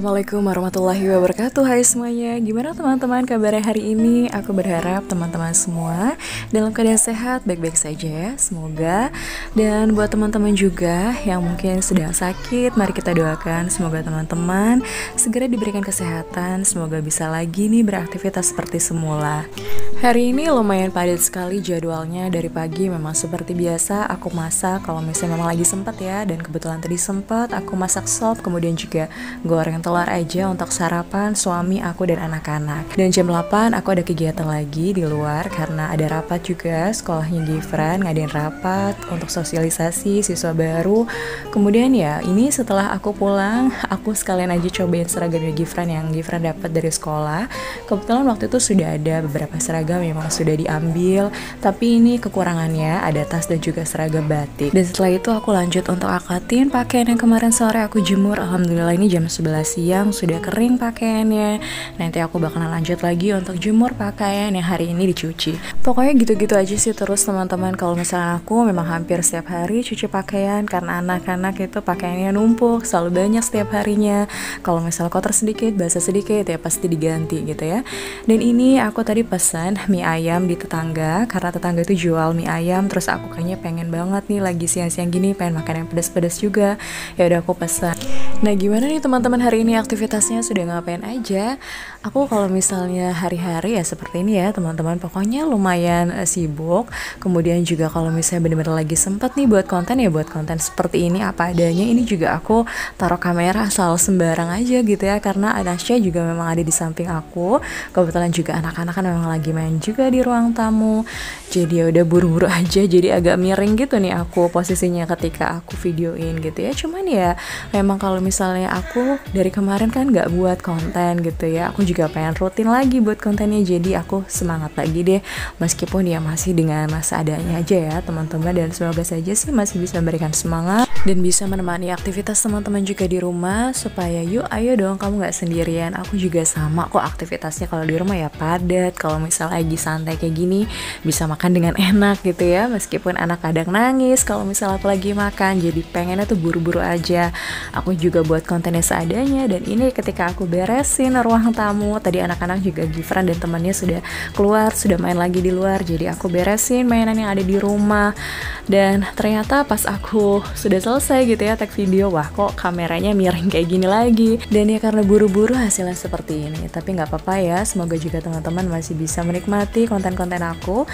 Assalamualaikum warahmatullahi wabarakatuh. Hai semuanya, gimana teman-teman kabarnya hari ini? Aku berharap teman-teman semua dalam keadaan sehat, baik-baik saja ya, semoga. Dan buat teman-teman juga yang mungkin sedang sakit, mari kita doakan semoga teman-teman segera diberikan kesehatan, semoga bisa lagi nih beraktivitas seperti semula. Hari ini lumayan padat sekali jadwalnya. Dari pagi memang seperti biasa aku masak kalau misalnya memang lagi sempat ya, dan kebetulan tadi sempat aku masak sop, kemudian juga goreng telur aja untuk sarapan suami aku dan anak-anak. Dan jam 8 aku ada kegiatan lagi di luar karena ada rapat juga, sekolahnya Gifran ngadain rapat untuk sosialisasi siswa baru. Kemudian ya ini setelah aku pulang, aku sekalian aja cobain seragamnya Gifran yang Gifran dapat dari sekolah. Kebetulan waktu itu sudah ada beberapa seragam memang sudah diambil, tapi ini kekurangannya ada tas dan juga seragam batik. Dan setelah itu aku lanjut untuk akatin pakaian yang kemarin sore aku jemur. Alhamdulillah ini jam 11 siang sudah kering pakaiannya. Nanti aku bakalan lanjut lagi untuk jemur pakaian yang hari ini dicuci. Pokoknya gitu-gitu aja sih terus teman-teman. Kalau misalnya aku memang hampir setiap hari cuci pakaian karena anak-anak itu pakaiannya numpuk, selalu banyak setiap harinya. Kalau misalnya kotor sedikit, basah sedikit ya pasti diganti gitu ya. Dan ini aku tadi pesan mie ayam di tetangga karena tetangga itu jual mie ayam, terus aku kayaknya pengen banget nih lagi siang-siang gini pengen makan yang pedas-pedas juga. Ya udah aku pesan. Nah, gimana nih teman-teman hari ini aktivitasnya sudah ngapain aja? Aku kalau misalnya hari-hari ya seperti ini ya teman-teman, pokoknya lumayan sibuk. Kemudian juga kalau misalnya bener-bener lagi sempat nih buat konten ya buat konten seperti ini apa adanya. Ini juga aku taruh kamera asal sembarang aja gitu ya, karena Anasya juga memang ada di samping aku. Kebetulan juga anak-anak kan memang lagi main juga di ruang tamu. Jadi ya udah buru-buru aja, jadi agak miring gitu nih aku posisinya ketika aku videoin gitu ya. Cuman ya memang kalau misalnya aku dari kemarin kan nggak buat konten gitu ya, aku juga pengen rutin lagi buat kontennya, jadi aku semangat lagi deh meskipun ya masih dengan masa adanya aja ya teman-teman. Dan semoga saja sih masih bisa memberikan semangat dan bisa menemani aktivitas teman-teman juga di rumah, supaya yuk ayo dong kamu nggak sendirian, aku juga sama kok aktivitasnya kalau di rumah ya padat. Kalau misalnya lagi santai kayak gini bisa makan dengan enak gitu ya, meskipun anak kadang nangis kalau misalnya aku lagi makan, jadi pengennya tuh buru-buru aja. Aku juga buat kontennya seadanya. Dan ini ketika aku beresin ruang tamu, tadi anak-anak juga Gifran dan temannya sudah keluar, sudah main lagi di luar, jadi aku beresin mainan yang ada di rumah. Dan ternyata pas aku sudah selesai gitu ya tag video, wah kok kameranya miring kayak gini lagi. Dan ya karena buru-buru hasilnya seperti ini, tapi nggak apa-apa ya, semoga juga teman-teman masih bisa menikmati konten-konten aku.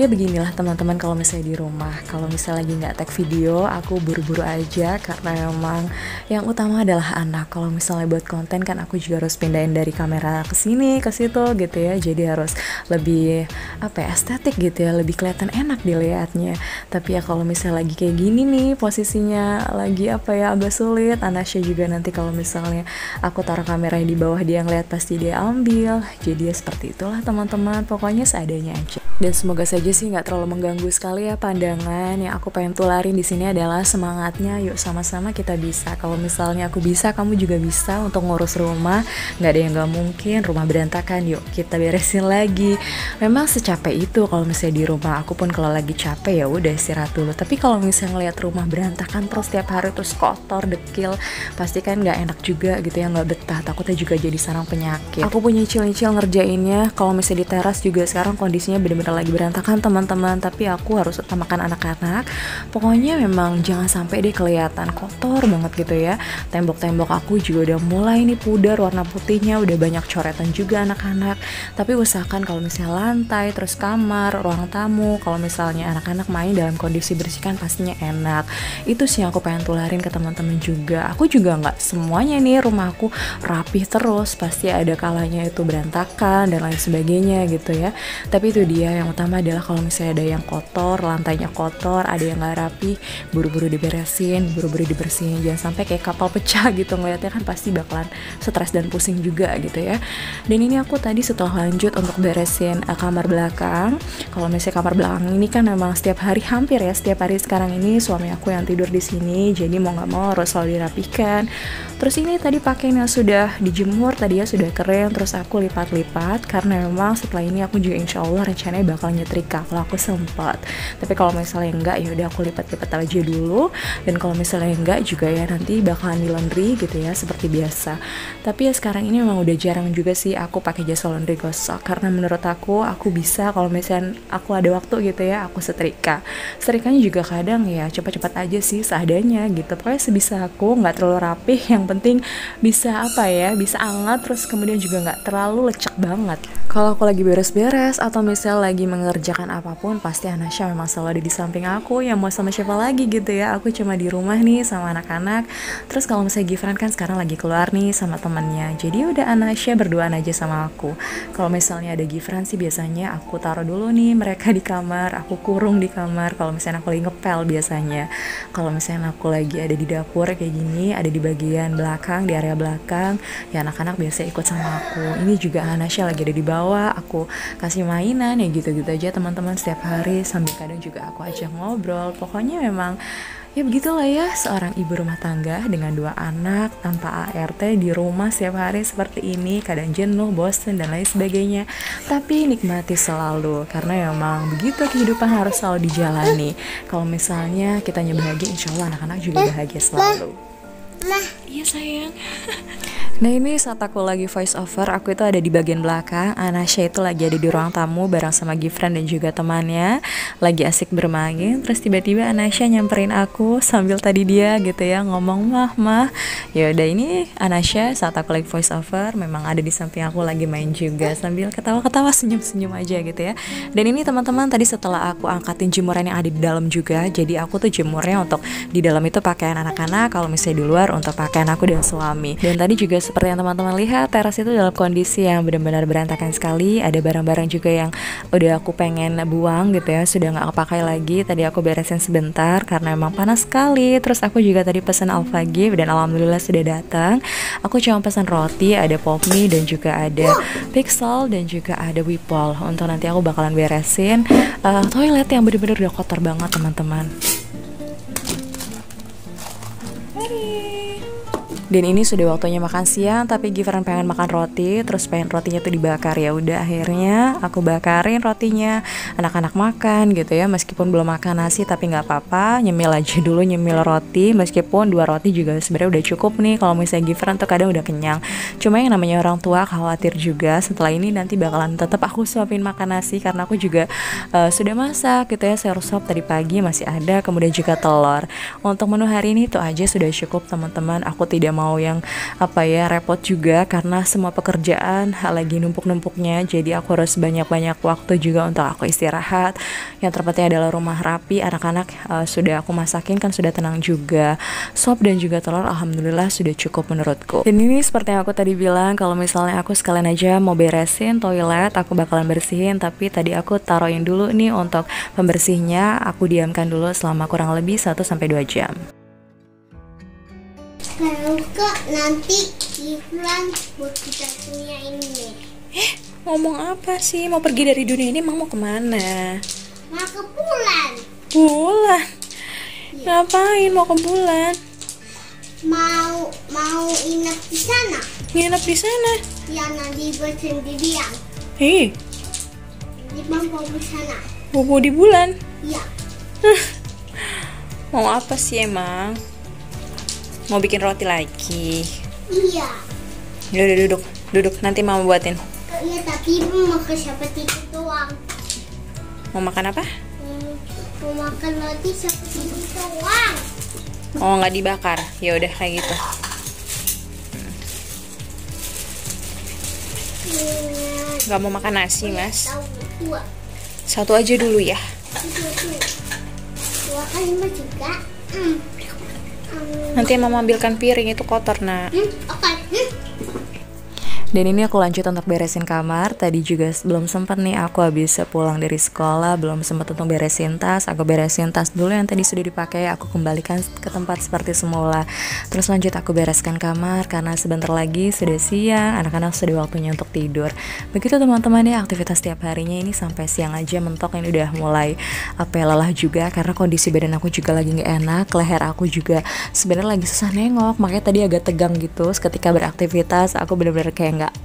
Ya beginilah teman-teman kalau misalnya di rumah, kalau misalnya lagi nggak tag video aku buru-buru aja karena memang yang utama adalah anak. Kalau misalnya buat konten kan aku juga harus pindahin dari kamera ke sini ke situ gitu ya, jadi harus lebih apa ya, estetik gitu ya, lebih kelihatan enak dilihatnya. Tapi ya kalau misalnya lagi kayak gini nih posisinya lagi apa ya, agak sulit. Anasya juga nanti kalau misalnya aku taruh kameranya di bawah dia ngeliat pasti dia ambil, jadi ya seperti itulah teman-teman, pokoknya seadanya aja. Dan semoga saja sih nggak terlalu mengganggu sekali ya pandangan. Yang aku pengen tularin di sini adalah semangatnya, yuk sama-sama kita bisa. Kalau misalnya aku bisa, kamu juga bisa untuk ngurus rumah. Nggak ada yang nggak mungkin, rumah berantakan, yuk kita beresin lagi. Memang secapek itu kalau misalnya di rumah. Aku pun kalau lagi capek ya udah istirahat dulu. Tapi kalau misalnya ngeliat rumah berantakan terus tiap hari terus kotor, dekil, pasti kan nggak enak juga gitu ya, nggak betah. Takutnya juga jadi sarang penyakit. Aku punya cil-cil ngerjainnya. Kalau misalnya di teras juga sekarang kondisinya bener-bener lagi berantakan teman-teman, tapi aku harus utamakan anak-anak. Pokoknya memang jangan sampai deh kelihatan kotor banget gitu ya. Tembok-tembok aku juga udah mulai nih pudar warna putihnya, udah banyak coretan juga anak-anak. Tapi usahakan kalau misalnya lantai, terus kamar, ruang tamu, kalau misalnya anak-anak main dalam kondisi bersihkan pastinya enak. Itu sih yang aku pengen tularin ke teman-teman juga. Aku juga nggak semuanya nih rumahku rapih terus, pasti ada kalanya itu berantakan dan lain sebagainya gitu ya. Tapi itu dia, yang utama adalah kalau misalnya ada yang kotor, lantainya kotor, ada yang nggak rapi, buru-buru diberesin, buru-buru dibersihin. Jangan sampai kayak kapal pecah gitu ngeliatnya, kan pasti bakalan stres dan pusing juga gitu ya. Dan ini aku tadi setelah lanjut untuk beresin kamar belakang. Kalau misalnya kamar belakang ini kan memang setiap hari, hampir ya setiap hari sekarang ini suami aku yang tidur di sini, jadi mau nggak mau harus selalu dirapikan. Terus ini tadi pakaian yang sudah dijemur tadi ya sudah kering, terus aku lipat-lipat karena memang setelah ini aku juga insya Allah rencananya bakal nyetrika setrika kalau aku sempat. Tapi kalau misalnya enggak ya udah aku lipat-lipat aja dulu. Dan kalau misalnya enggak juga ya nanti bakalan di laundry gitu ya seperti biasa. Tapi ya sekarang ini memang udah jarang juga sih aku pakai jasa laundry gosok, karena menurut aku bisa kalau misalnya aku ada waktu gitu ya aku setrika. Setrikanya juga kadang ya cepat-cepat aja sih seadanya gitu. Pokoknya sebisa aku, nggak terlalu rapih, yang penting bisa apa ya, bisa hangat, terus kemudian juga nggak terlalu lecek banget. Kalau aku lagi beres-beres atau misal lagi mengerjakan apapun, pasti Anasya memang selalu ada di samping aku. Ya mau sama siapa lagi gitu ya, aku cuma di rumah nih sama anak-anak. Terus kalau misalnya Gifran kan sekarang lagi keluar nih sama temennya, jadi udah Anasya berduaan aja sama aku. Kalau misalnya ada Gifran sih biasanya aku taruh dulu nih mereka di kamar, aku kurung di kamar. Kalau misalnya aku lagi ngepel biasanya. Kalau misalnya aku lagi ada di dapur kayak gini, ada di bagian belakang, di area belakang, ya anak-anak biasa ikut sama aku. Ini juga Anasya lagi ada di bawah, aku kasih mainan ya gitu-gitu aja teman-teman setiap hari, sambil kadang juga aku ajak ngobrol. Pokoknya memang ya begitulah ya, seorang ibu rumah tangga dengan 2 anak tanpa ART di rumah setiap hari seperti ini. Kadang jenuh, bosen dan lain sebagainya, tapi nikmati selalu karena memang begitu kehidupan harus selalu dijalani. Kalau misalnya kitanya bahagia, insya Allah anak-anak juga bahagia selalu. Iya sayang. Nah ini saat aku lagi voice over, aku itu ada di bagian belakang, Anasya itu lagi ada di ruang tamu bareng sama Gifran dan juga temannya, lagi asik bermain. Terus tiba-tiba Anasya nyamperin aku sambil tadi dia gitu ya ngomong mah. Ya udah, ini Anasya saat aku lagi voice over memang ada di samping aku lagi main juga sambil ketawa-ketawa, senyum-senyum aja gitu ya. Dan ini teman-teman tadi setelah aku angkatin jemuran yang ada di dalam juga, jadi aku tuh jemurnya untuk di dalam itu pakaian anak-anak, kalau misalnya di luar untuk pakaian aku dan suami. Dan tadi juga seperti yang teman-teman lihat, teras itu dalam kondisi yang benar-benar berantakan sekali. Ada barang-barang juga yang udah aku pengen buang gitu ya, sudah nggak kepakai lagi. Tadi aku beresin sebentar karena emang panas sekali. Terus aku juga tadi pesan Alfagif dan alhamdulillah sudah datang. Aku cuma pesan roti, ada pop mie dan juga ada pixel dan juga ada wipol. Untuk nanti aku bakalan beresin toilet yang benar-benar udah kotor banget teman-teman. Dan ini sudah waktunya makan siang, tapi Gifran pengen makan roti, terus pengen rotinya tuh dibakar. Ya udah akhirnya aku bakarin rotinya, anak-anak makan gitu ya. Meskipun belum makan nasi tapi nggak apa-apa, nyemil aja dulu, nyemil roti. Meskipun 2 roti juga sebenarnya udah cukup nih. Kalau misalnya Gifran tuh kadang udah kenyang. Cuma yang namanya orang tua khawatir juga setelah ini nanti bakalan tetap aku suapin makan nasi, karena aku juga sudah masak gitu ya. Sayur sop tadi pagi masih ada, kemudian juga telur. Untuk menu hari ini tuh aja sudah cukup teman-teman. Aku tidak mau yang apa ya repot juga karena semua pekerjaan lagi numpuk-numpuknya, jadi aku harus banyak-banyak waktu juga untuk aku istirahat. Yang terpenting adalah rumah rapi, anak-anak sudah aku masakin kan, sudah tenang juga. Sop dan juga telur alhamdulillah sudah cukup menurutku. Dan ini seperti yang aku tadi bilang, kalau misalnya aku sekalian aja mau beresin toilet, aku bakalan bersihin, tapi tadi aku taruhin dulu nih untuk pembersihnya, aku diamkan dulu selama kurang lebih 1-2 jam. Kok nanti Gifran buat kita punya ini. Ngomong apa sih? Mau pergi dari dunia ini mau kemana? Mau ke bulan. Bulan? Ngapain mau ke bulan? Mau inap di sana. Nginep di sana? Ya nanti bersendirian. Di bangku di sana. Bobo di bulan? Ya. Mau apa sih emang? Mau bikin roti lagi? Iya. Udah duduk, nanti mama buatin. Iya, tapi mau ke seperti itu doang. Mau makan apa? Mau makan roti seperti itu doang. Oh, nggak dibakar? Ya udah kayak gitu. Nggak mau makan nasi, Mas? Dua. 1 aja dulu ya. Dua kali juga. Nanti mama ambilkan piring, itu kotor nak. Oke. Dan ini aku lanjut untuk beresin kamar. Tadi juga belum sempat nih, aku habis pulang dari sekolah, belum sempat untuk beresin tas. Aku beresin tas dulu yang tadi sudah dipakai, aku kembalikan ke tempat seperti semula. Terus lanjut aku bereskan kamar karena sebentar lagi sudah siang, anak-anak sudah waktunya untuk tidur. Begitu teman-teman ya, aktivitas setiap harinya ini sampai siang aja mentok. Ini udah mulai lelah juga karena kondisi badan aku juga lagi nggak enak. Leher aku juga sebenarnya lagi susah nengok, makanya tadi agak tegang gitu. Ketika beraktivitas aku benar-benar kayak nggak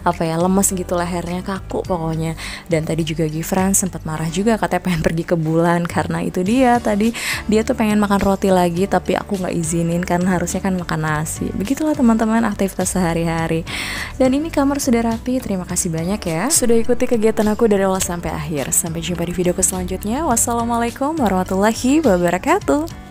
apa ya, lemes gitu lehernya, kaku pokoknya. Dan tadi juga Gifran sempat marah juga, katanya pengen pergi ke bulan karena itu dia tadi dia tuh pengen makan roti lagi tapi aku nggak izinin karena harusnya kan makan nasi. Begitulah teman-teman aktivitas sehari-hari. Dan ini kamar sudah rapi. Terima kasih banyak ya sudah ikuti kegiatan aku dari awal sampai akhir. Sampai jumpa di videoku selanjutnya. Wassalamualaikum warahmatullahi wabarakatuh.